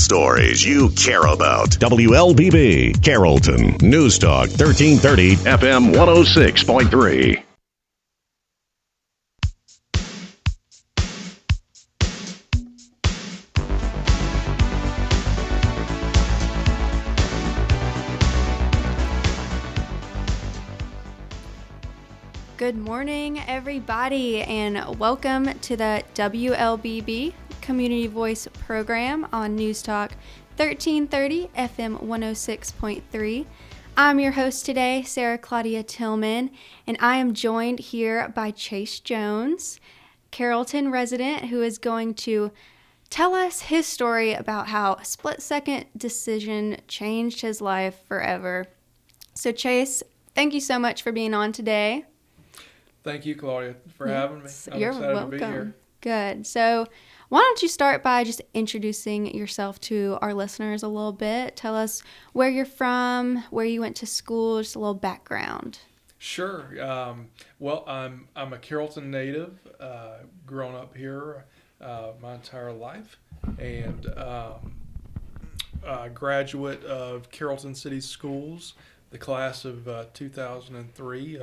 Stories you care about. WLBB, Carrollton. News Talk 1330, FM 106.3. Good morning, everybody, and welcome to the WLBB Community Voice program on News Talk 1330 FM 106.3. I'm your host today, Sara Claudia Tillman, and I am joined here by Chase Jones, Carrollton resident, who is going to tell us his story about how a split-second decision changed his life forever. So, Chase, thank you so much for being on today. Thank you, Claudia, for having me. I'm You're excited welcome. to be here. Good. So why don't you start by just introducing yourself to our listeners a little bit? Tell us where you're from, where you went to school, just a little background. Sure. Well, I'm a Carrollton native, grown up here my entire life, and a graduate of Carrollton City Schools, the class of 2003.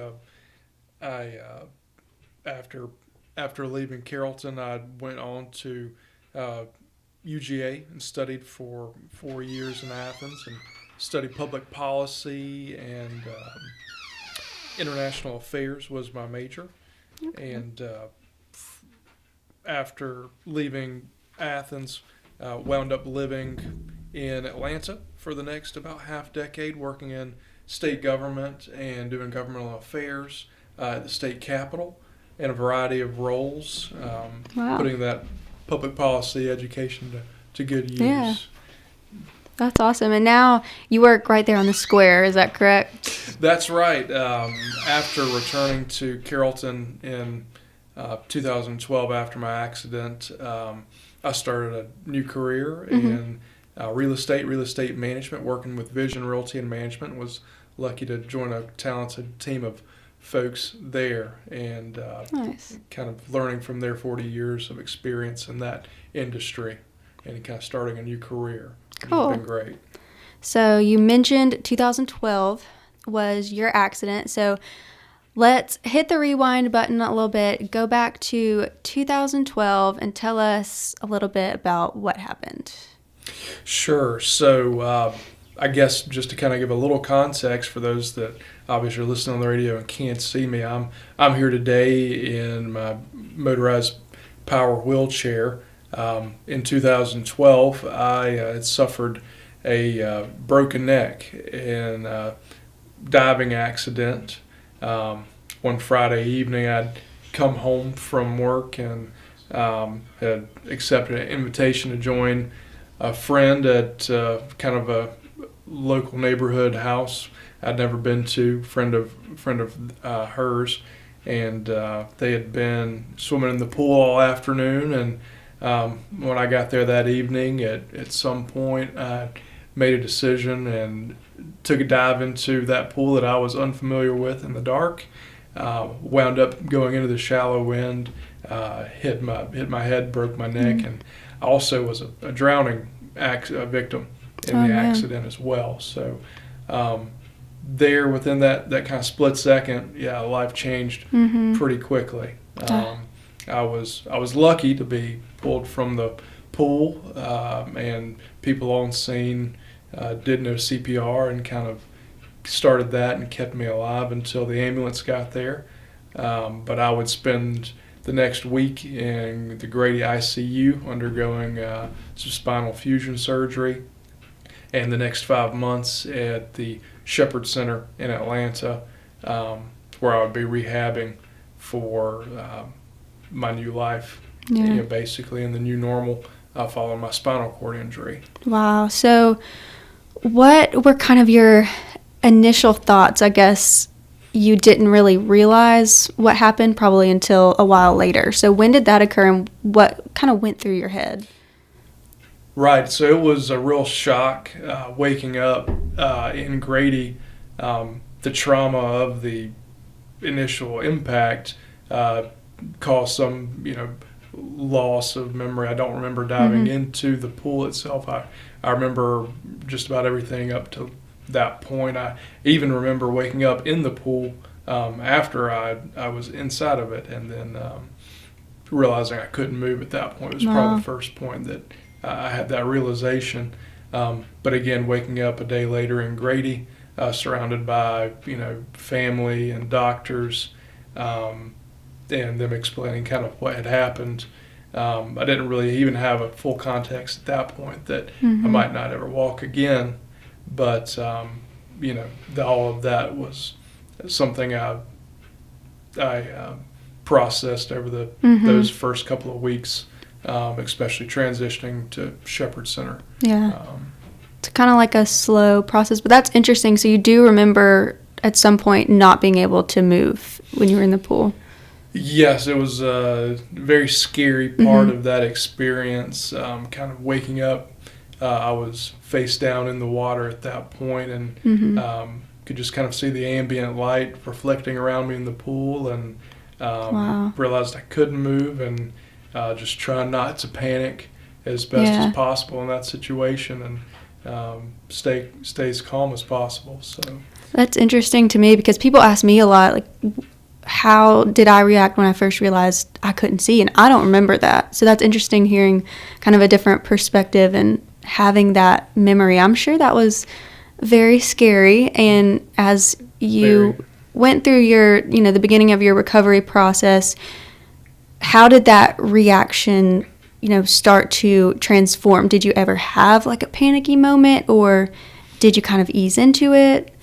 After leaving Carrollton, I went on to UGA and studied for 4 years in Athens and studied public policy and international affairs was my major. Okay. And after leaving Athens, wound up living in Atlanta for the next about half decade, working in state government and doing governmental affairs at the state capitol in a variety of roles, putting that public policy education to good use. Yeah. That's awesome. And now you work right there on the square, is that correct? That's right. After returning to Carrollton in 2012 after my accident, I started a new career in real estate management, working with Vision Realty and Management. Was lucky to join a talented team of folks there and nice. Kind of learning from their 40 years of experience in that industry and kind of starting a new career. Cool. It's been great. So you mentioned 2012 was your accident. So let's hit the rewind button a little bit, go back to 2012 and tell us a little bit about what happened. Sure. So I guess just to kind of give a little context for those that obviously are listening on the radio and can't see me, I'm here today in my motorized power wheelchair. In 2012, I had suffered a broken neck in a diving accident. One Friday evening, I'd come home from work and had accepted an invitation to join a friend at kind of a local neighborhood house I'd never been to, friend of hers, and they had been swimming in the pool all afternoon. And when I got there that evening, at some point, I made a decision and took a dive into that pool that I was unfamiliar with in the dark. Wound up going into the shallow end, hit my head, broke my neck, and I also was a drowning victim in the accident as well. So there, within that kind of split second, life changed pretty quickly. I was lucky to be pulled from the pool, and people on scene did know CPR and kind of started that and kept me alive until the ambulance got there. But I would spend the next week in the Grady ICU undergoing some spinal fusion surgery, and the next 5 months at the Shepherd Center in Atlanta, where I would be rehabbing for my new life, basically in the new normal following my spinal cord injury. Wow. So what were kind of your initial thoughts? I guess you didn't really realize what happened probably until a while later. So when did that occur and what kind of went through your head? Right. So it was a real shock waking up in Grady. The trauma of the initial impact caused some, loss of memory. I don't remember diving into the pool itself. I I remember just about everything up to that point. I even remember waking up in the pool after I was inside of it, and then realizing I couldn't move at that point. It was probably the first point that I had that realization. But again, waking up a day later in Grady, surrounded by family and doctors, and them explaining kind of what had happened. I didn't really even have a full context at that point that I might not ever walk again. But all of that was something I processed over those first couple of weeks, especially transitioning to Shepherd Center. Yeah. It's kind of like a slow process, but that's interesting. So you do remember at some point not being able to move when you were in the pool? Yes, it was a very scary part of that experience, kind of waking up. I was face down in the water at that point, and could just kind of see the ambient light reflecting around me in the pool, and realized I couldn't move, and just trying not to panic as best as possible in that situation, and stay as calm as possible. So that's interesting to me, because people ask me a lot, like, how did I react when I first realized I couldn't see? And I don't remember that. So that's interesting hearing kind of a different perspective and having that memory. I'm sure that was very scary. And as you went through your, the beginning of your recovery process, how did that reaction, start to transform? Did you ever have like a panicky moment, or did you kind of ease into it?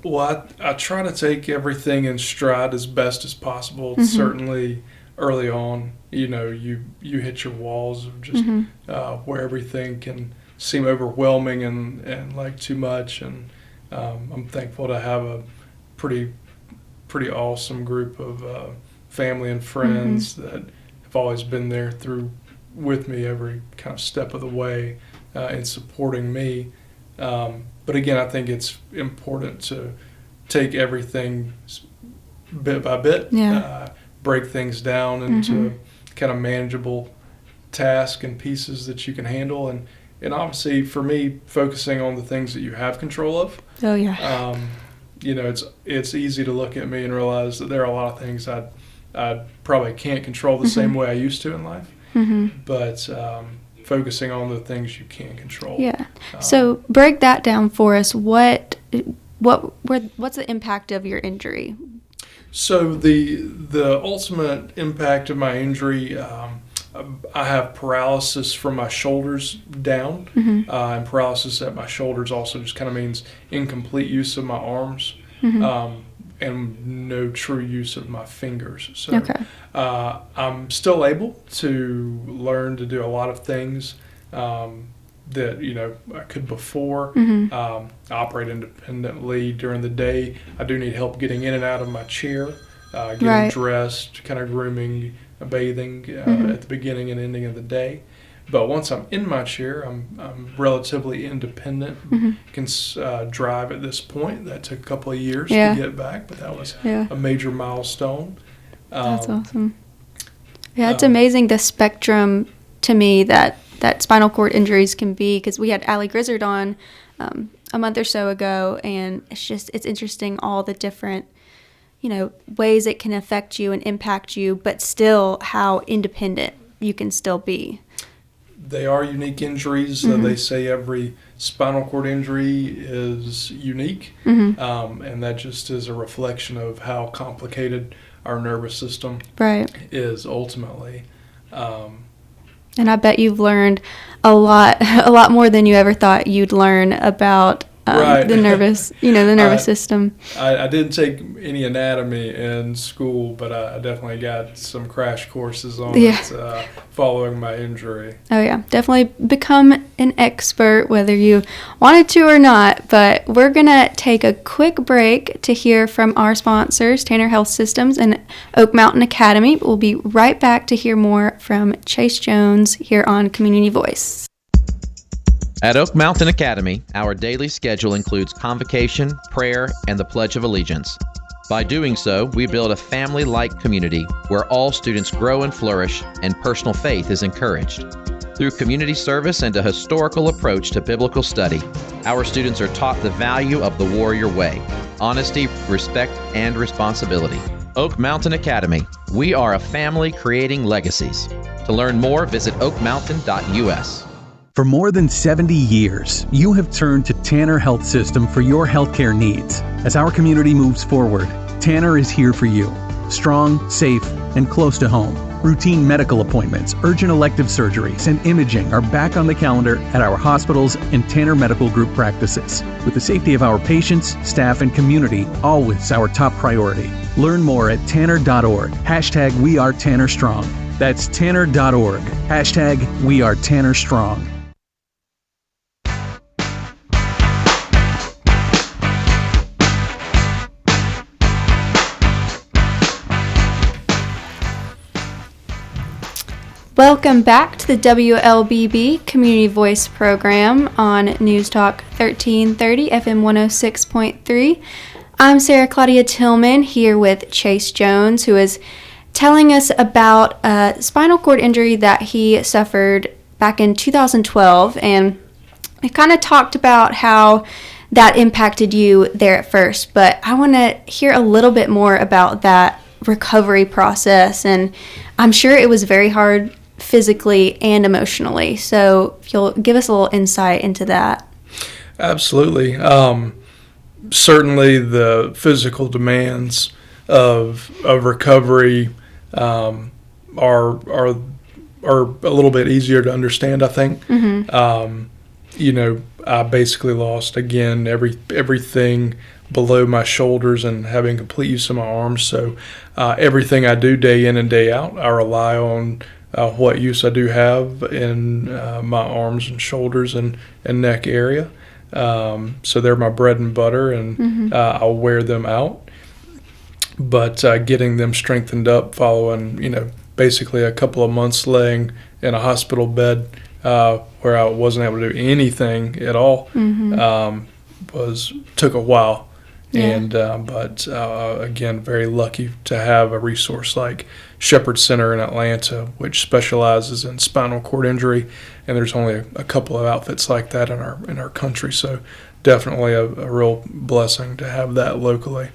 Well, I try to take everything in stride as best as possible. Certainly early on, you hit your walls of just where everything can seem overwhelming and like too much. And I'm thankful to have a pretty awesome group of family and friends that have always been there with me every kind of step of the way in supporting me. But again, I think it's important to take everything bit by bit, break things down into kind of manageable tasks and pieces that you can handle. And obviously, for me, focusing on the things that you have control of. Oh, yeah. It's easy to look at me and realize that there are a lot of things I probably can't control the same way I used to in life. But focusing on the things you can control. Yeah. So break that down for us. What's the impact of your injury? So the ultimate impact of my injury, I have paralysis from my shoulders down, and paralysis at my shoulders also just kind of means incomplete use of my arms. And no true use of my fingers. So I'm still able to learn to do a lot of things that I could before. I operate independently during the day. I do need help getting in and out of my chair, getting dressed, kind of grooming, bathing at the beginning and ending of the day. But once I'm in my chair, I'm relatively independent. Can drive at this point. That took a couple of years to get back, but that was a major milestone. That's awesome. Yeah, it's amazing the spectrum to me that spinal cord injuries can be, because we had Allie Grizzard on a month or so ago, and it's interesting all the different ways it can affect you and impact you, but still how independent you can still be. They are unique injuries. They say every spinal cord injury is unique, and that just is a reflection of how complicated our nervous system is ultimately. And I bet you've learned a lot more than you ever thought you'd learn about the nervous system. I didn't take any anatomy in school, but I definitely got some crash courses on it following my injury. Oh yeah, definitely become an expert whether you wanted to or not. But we're gonna take a quick break to hear from our sponsors, Tanner Health Systems and Oak Mountain Academy. We'll be right back to hear more from Chase Jones here on Community Voice. At Oak Mountain Academy, our daily schedule includes convocation, prayer, and the Pledge of Allegiance. By doing so, we build a family-like community where all students grow and flourish and personal faith is encouraged. Through community service and a historical approach to biblical study, our students are taught the value of the warrior way: honesty, respect, and responsibility. Oak Mountain Academy. We are a family creating legacies. To learn more, visit oakmountain.us. For more than 70 years, you have turned to Tanner Health System for your healthcare needs. As our community moves forward, Tanner is here for you. Strong, safe, and close to home. Routine medical appointments, urgent elective surgeries, and imaging are back on the calendar at our hospitals and Tanner Medical Group practices. With the safety of our patients, staff, and community always our top priority. Learn more at tanner.org. Hashtag We Are Tanner Strong. That's tanner.org. Hashtag We Are Tanner Strong. Welcome back to the WLBB Community Voice program on News Talk 1330 FM 106.3. I'm Sara Claudia Tillman here with Chase Jones, who is telling us about a spinal cord injury that he suffered back in 2012. And we kind of talked about how that impacted you there at first, but I want to hear a little bit more about that recovery process. And I'm sure it was very hard physically and emotionally. So if you'll give us a little insight into that. Absolutely. Certainly the physical demands of recovery are a little bit easier to understand, I think. I basically lost, again, everything below my shoulders and having complete use of my arms. So everything I do day in and day out, I rely on what use I do have in my arms and shoulders and neck area. So they're my bread and butter, and I'll wear them out. But getting them strengthened up following, basically a couple of months laying in a hospital bed where I wasn't able to do anything at all took a while. Yeah. But again, very lucky to have a resource like Shepherd Center in Atlanta, which specializes in spinal cord injury, and there's only a couple of outfits like that in our country. So definitely a real blessing to have that locally.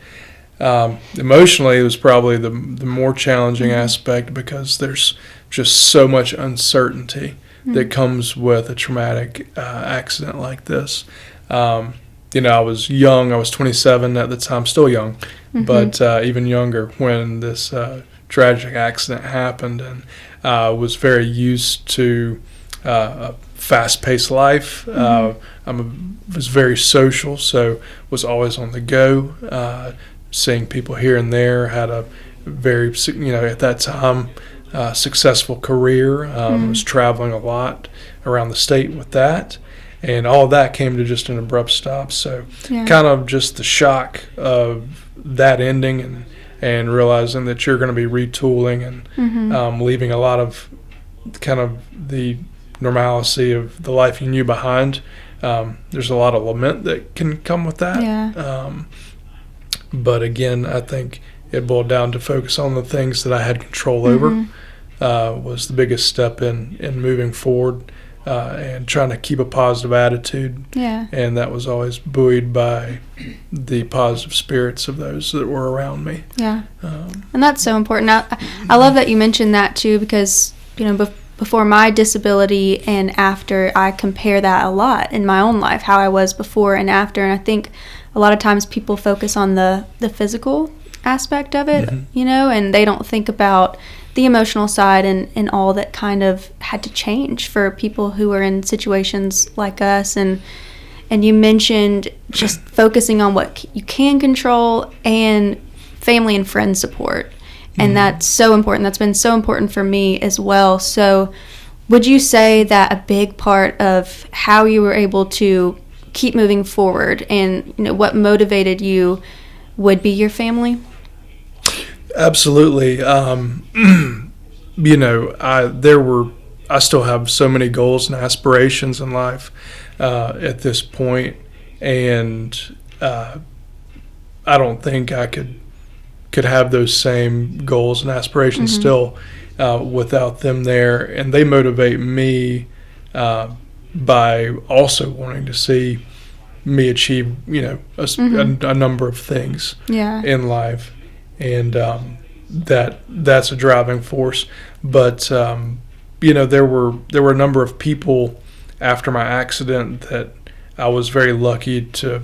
Emotionally, it was probably the more challenging aspect, because there's just so much uncertainty that comes with a traumatic accident like this. I was young. I was 27 at the time, still young, but even younger when this tragic accident happened. And I was very used to a fast-paced life. Was very social, so was always on the go, seeing people here and there. Had a very, at that time, successful career. Was traveling a lot around the state with that. And all of that came to just an abrupt stop. So kind of just the shock of that ending and realizing that you're going to be retooling and leaving a lot of kind of the normalcy of the life you knew behind. There's a lot of lament that can come with that. Yeah. But again, I think it boiled down to focus on the things that I had control over was the biggest step in moving forward. And trying to keep a positive attitude. Yeah. And that was always buoyed by the positive spirits of those that were around me. Yeah. And that's so important. I love that you mentioned that too, because, before my disability and after, I compare that a lot in my own life, how I was before and after. And I think a lot of times people focus on the physical aspect of it, and they don't think about the emotional side and all that kind of had to change for people who are in situations like us. And you mentioned just focusing on what you can control and family and friend support. And that's so important. That's been so important for me as well. So would you say that a big part of how you were able to keep moving forward and what motivated you would be your family? Absolutely. I still have so many goals and aspirations in life at this point, and I don't think I could have those same goals and aspirations still without them there, and they motivate me by also wanting to see me achieve, a number of things in life, and that's a driving force. But there were a number of people after my accident that I was very lucky to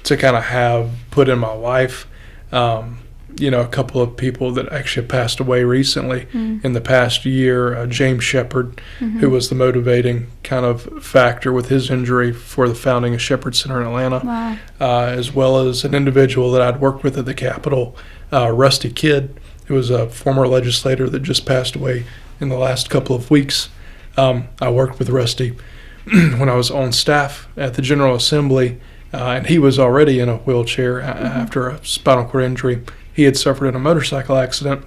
kind of have put in my life. A couple of people that actually passed away recently in the past year. James Shepard, who was the motivating kind of factor with his injury for the founding of Shepherd Center in Atlanta, as well as an individual that I'd worked with at the Capitol, Rusty Kidd, who was a former legislator that just passed away in the last couple of weeks. I worked with Rusty when I was on staff at the General Assembly, and he was already in a wheelchair after a spinal cord injury he had suffered in a motorcycle accident,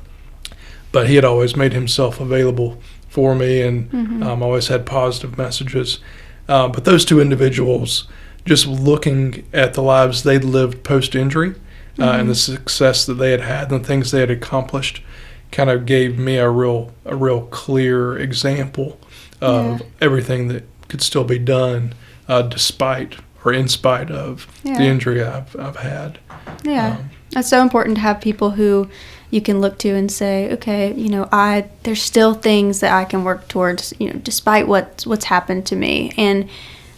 but he had always made himself available for me, and always had positive messages. But those two individuals, just looking at the lives they'd lived post-injury and the success that they had and the things they had accomplished, kind of gave me a real clear example of everything that could still be done despite or in spite of the injury I've had. Yeah. It's so important to have people who you can look to and say, okay, there's still things that I can work towards, despite what's happened to me. And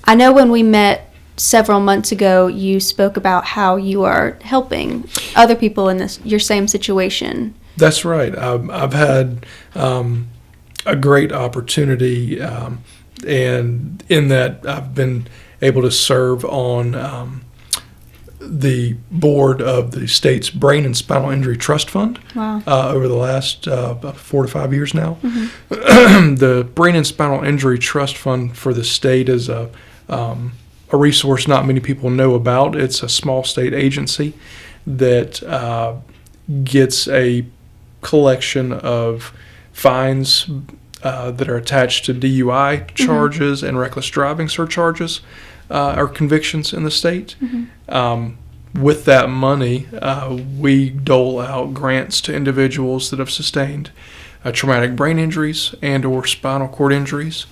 I know when we met several months ago, you spoke about how you are helping other people in your same situation. That's right. I've had a great opportunity, and in that I've been able to serve on the board of the state's Brain and Spinal Injury Trust Fund over the last about 4 to 5 years now. The Brain and Spinal Injury Trust Fund for the state is a resource not many people know about. It's a small state agency that gets a collection of fines that are attached to DUI charges and reckless driving surcharges or convictions in the state. With that money, we dole out grants to individuals that have sustained traumatic brain injuries and or spinal cord injuries,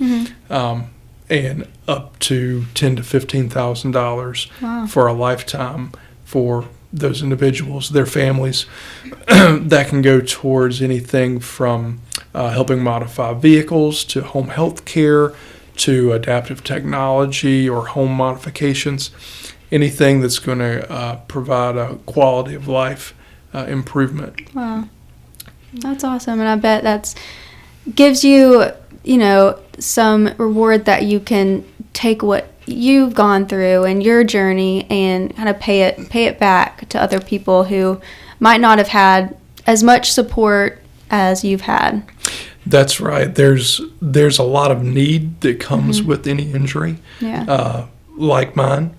and up to $10,000 to $15,000 for a lifetime for those individuals, their families. That can go towards anything from helping modify vehicles to home health care to adaptive technology or home modifications, anything that's going to provide a quality of life improvement. Wow. That's awesome. And I bet that gives you, some reward that you can take what you've gone through and your journey and kind of pay it back to other people who might not have had as much support as you've had. That's right. There's a lot of need that comes with any injury, like mine,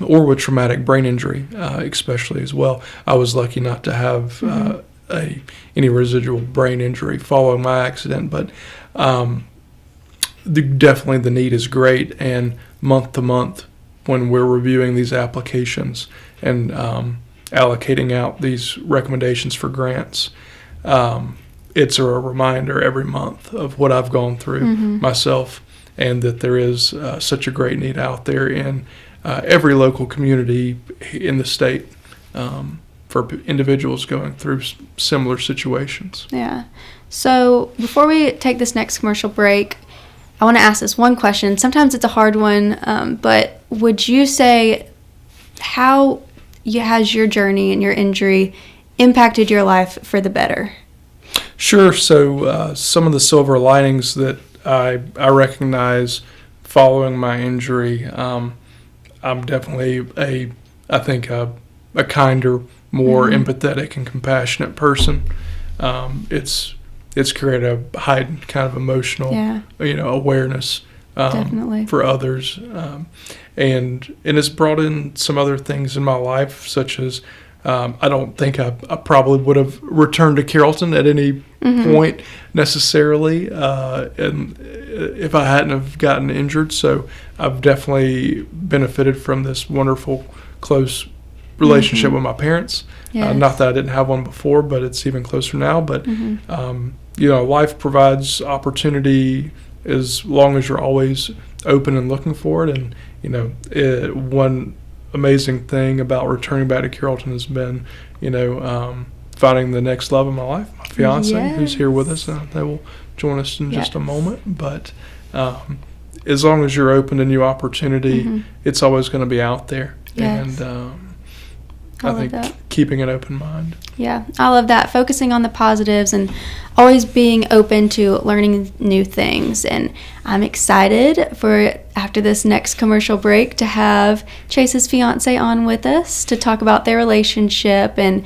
or with traumatic brain injury, especially as well. I was lucky not to have any residual brain injury following my accident, but definitely the need is great. And month to month, when we're reviewing these applications and allocating out these recommendations for grants, it's a reminder every month of what I've gone through myself, and that there is such a great need out there in every local community in the state for individuals going through similar situations. Yeah. So before we take this next commercial break, I want to ask this one question. Sometimes it's a hard one, but would you say how has your journey and your injury impacted your life for the better? Sure. So some of the silver linings that I recognize following my injury, I'm definitely I think a kinder, more empathetic and compassionate person. It's created a heightened kind of emotional, awareness for others, and it's brought in some other things in my life, such as I don't think I probably would have returned to Carrollton at any point necessarily, and if I hadn't have gotten injured. So I've definitely benefited from this wonderful, close relationship with my parents. Yes. Not that I didn't have one before, but it's even closer now. But, life provides opportunity as long as you're always open and looking for it. And, one amazing thing about returning back to Carrollton has been, finding the next love of my life, my fiance, who's here with us. And they will join us in just a moment. But as long as you're open to new opportunity, it's always going to be out there. Yes. And I think love that. keeping an open mind. Yeah, I love that. Focusing on the positives and always being open to learning new things. And I'm excited for, after this next commercial break, to have Chase's fiance on with us to talk about their relationship and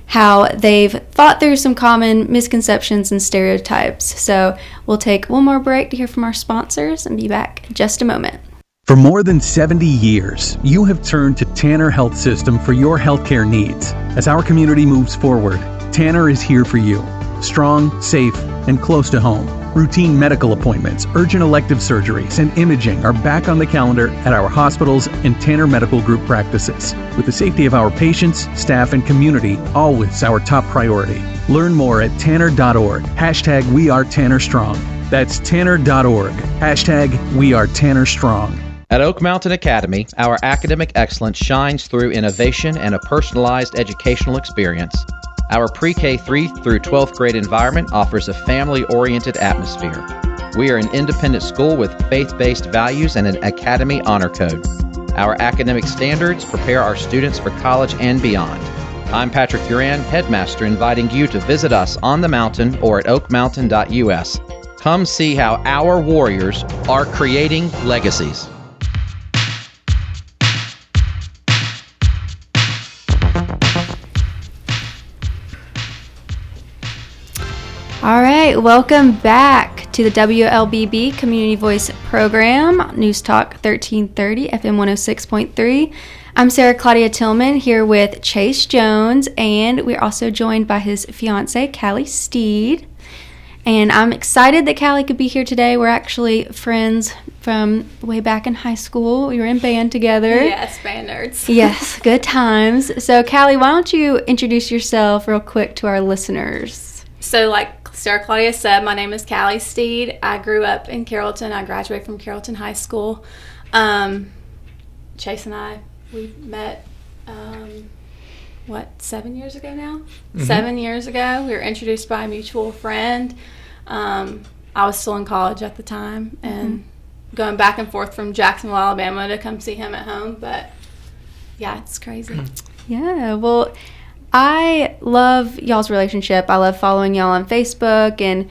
how they've thought through some common misconceptions and stereotypes. So we'll take one more break to hear from our sponsors and be back in just a moment. For more than 70 years, you have turned to Tanner Health System for your healthcare needs. As our community moves forward, Tanner is here for you. Strong, safe, and close to home. Routine medical appointments, urgent elective surgeries, and imaging are back on the calendar at our hospitals and Tanner Medical Group practices. With the safety of our patients, staff, and community always our top priority. Learn more at tanner.org. #WeAreTannerStrong. That's tanner.org. #WeAreTannerStrong. At Oak Mountain Academy, our academic excellence shines through innovation and a personalized educational experience. Our pre-K 3 through 12th grade environment offers a family-oriented atmosphere. We are an independent school with faith-based values and an academy honor code. Our academic standards prepare our students for college and beyond. I'm Patrick Duran, headmaster, inviting you to visit us on the mountain or at oakmountain.us. Come see how our warriors are creating legacies. All right, welcome back to the WLBB Community Voice Program, News Talk 1330, FM 106.3. I'm Sara Claudia Tillman here with Chase Jones, and we're also joined by his fiance, Callie Steed. And I'm excited that Callie could be here today. We're actually friends from way back in high school. We were in band together. Yes, band nerds. Yes, good times. So, Callie, why don't you introduce yourself real quick to our listeners? So, like Sara Claudia said, my name is Callie Steed. I grew up in Carrollton. I graduated from Carrollton High School. Chase and I, we met, 7 years ago now? Mm-hmm. 7 years ago. We were introduced by a mutual friend. I was still in college at the time and going back and forth from Jacksonville, Alabama to come see him at home. But, yeah, it's crazy. Yeah, well, I love y'all's relationship. I love following y'all on Facebook and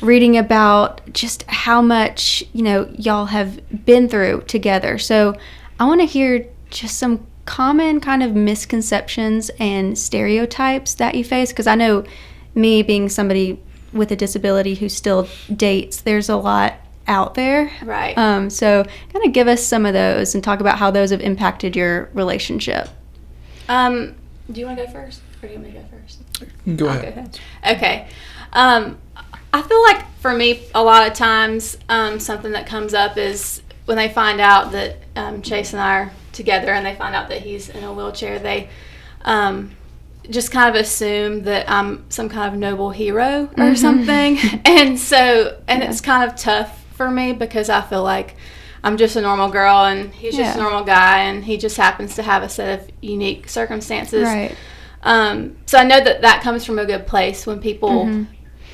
reading about just how much, y'all have been through together. So I want to hear just some common kind of misconceptions and stereotypes that you face, because I know me being somebody with a disability who still dates, there's a lot out there. Right. So kind of give us some of those and talk about how those have impacted your relationship. Do you want to go first? Or do you want me to go first? Go ahead. Okay. I feel like for me, a lot of times, something that comes up is when they find out that Chase and I are together and they find out that he's in a wheelchair, they just kind of assume that I'm some kind of noble hero or something. And it's kind of tough for me because I feel like I'm just a normal girl and he's just a normal guy and he just happens to have a set of unique circumstances. Right. So I know that comes from a good place when people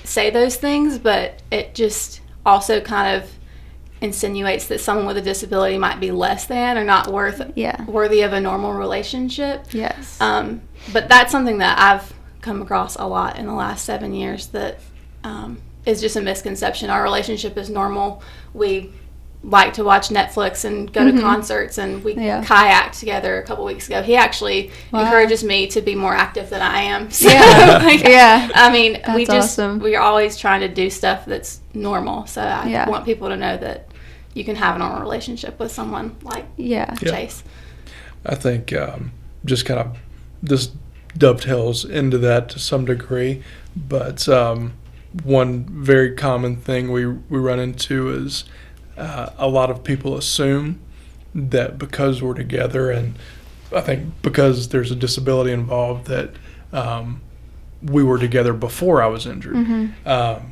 say those things, but it just also kind of insinuates that someone with a disability might be less than or not worthy of a normal relationship. Yes. But that's something that I've come across a lot in the last 7 years that is just a misconception. Our relationship is normal. We like to watch Netflix and go to concerts, and we kayaked together a couple weeks ago. He actually encourages me to be more active than I am. So, I mean, that's we're always trying to do stuff that's normal. So I want people to know that you can have a normal relationship with someone like Chase. I think just kind of this dovetails into that to some degree, but one very common thing we run into is a lot of people assume that because we're together and I think because there's a disability involved that we were together before I was injured,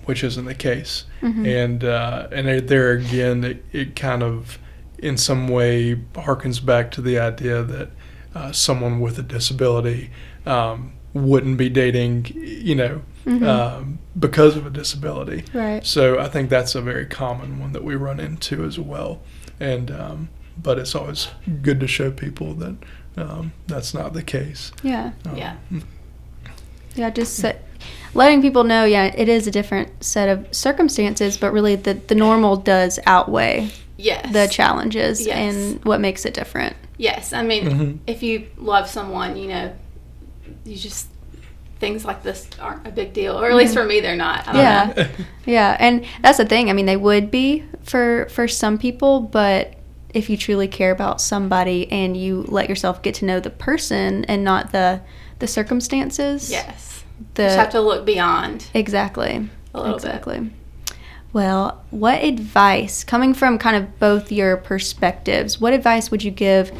which isn't the case. And there again, it kind of in some way harkens back to the idea that someone with a disability wouldn't be dating, because of a disability. Right. So I think that's a very common one that we run into as well. And but it's always good to show people that that's not the case. Yeah. Yeah, just letting people know, it is a different set of circumstances, but really the normal does outweigh the challenges and what makes it different. Yes. I mean, if you love someone, you just, things like this aren't a big deal, or at least for me, they're not. I don't know. Yeah. And that's the thing. I mean, they would be for some people, but if you truly care about somebody and you let yourself get to know the person and not the circumstances. Yes. You just have to look beyond. Exactly. A little bit. Well, what advice, coming from kind of both your perspectives, what advice would you give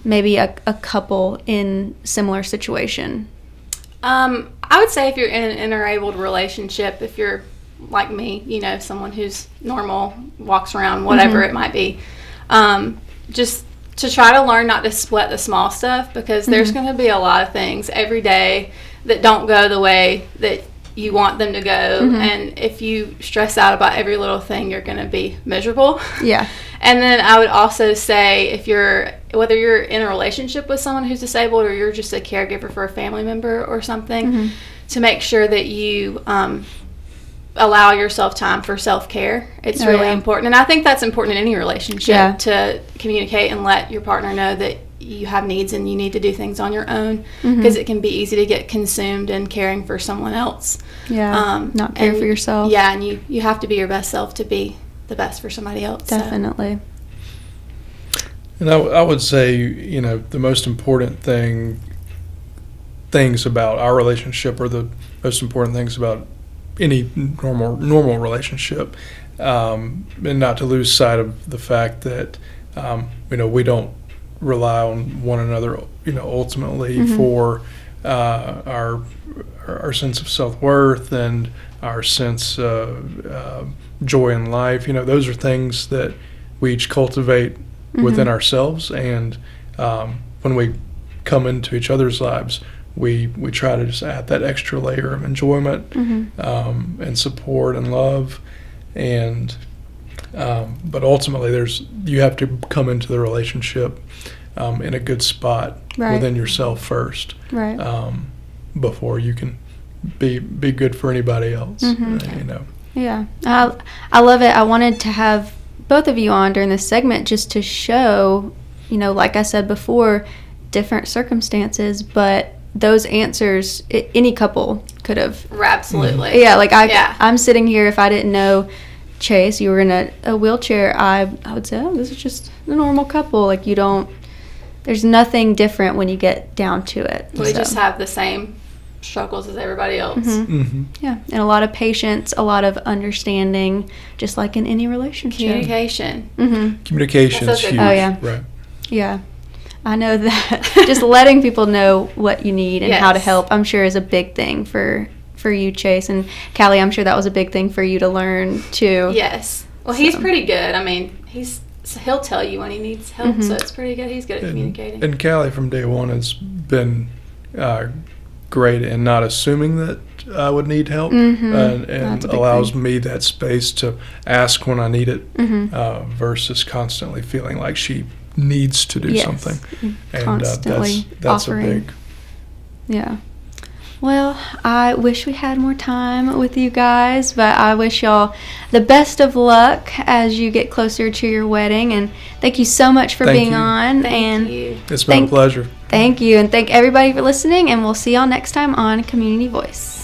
maybe a couple in similar situation? I would say if you're in an interabled relationship, if you're like me, someone who's normal, walks around, whatever it might be, just to try to learn not to sweat the small stuff, because there's going to be a lot of things every day that don't go the way that you want them to go. And if you stress out about every little thing, you're going to be miserable. Yeah. And then I would also say, whether you're in a relationship with someone who's disabled or you're just a caregiver for a family member or something, to make sure that you allow yourself time for self-care. It's really important. And I think that's important in any relationship, to communicate and let your partner know that you have needs and you need to do things on your own, because it can be easy to get consumed in caring for someone else. Not care for yourself. Yeah, and you have to be your best self to be the best for somebody else. Definitely. So. And I would say, the most important things about our relationship, or the most important things about any normal relationship, and not to lose sight of the fact that we don't rely on one another ultimately for our sense of self-worth and our sense of joy in life. Those are things that we each cultivate within ourselves, and when we come into each other's lives, we try to just add that extra layer of enjoyment and support and love. And but ultimately, you have to come into the relationship in a good spot within yourself first, before you can be good for anybody else. Yeah, I love it. I wanted to have both of you on during this segment just to show, like I said before, different circumstances, but those answers any couple could have. Absolutely. Yeah, like I'm sitting here, if I didn't know Chase, you were in a wheelchair, I would say, this is just a normal couple. Like, there's nothing different when you get down to it. We just have the same struggles as everybody else. Yeah, and a lot of patience, a lot of understanding, just like in any relationship. Communication. Communication is huge. Oh, yeah. Right. Yeah. I know that just letting people know what you need and how to help, I'm sure, is a big thing for you, Chase. And Callie, I'm sure that was a big thing for you to learn, too. Yes. Well, he's pretty good. I mean, he'll tell you when he needs help, so it's pretty good. He's good at communicating. And Callie, from day one, has been great in not assuming that I would need help, and allows me that space to ask when I need it, versus constantly feeling like she needs to do something. And constantly that's offering. a big. Yeah. Well, I wish we had more time with you guys, but I wish y'all the best of luck as you get closer to your wedding. And thank you so much for being on. Thank you. It's been a pleasure. Thank you, and thank everybody for listening, and we'll see y'all next time on Community Voice.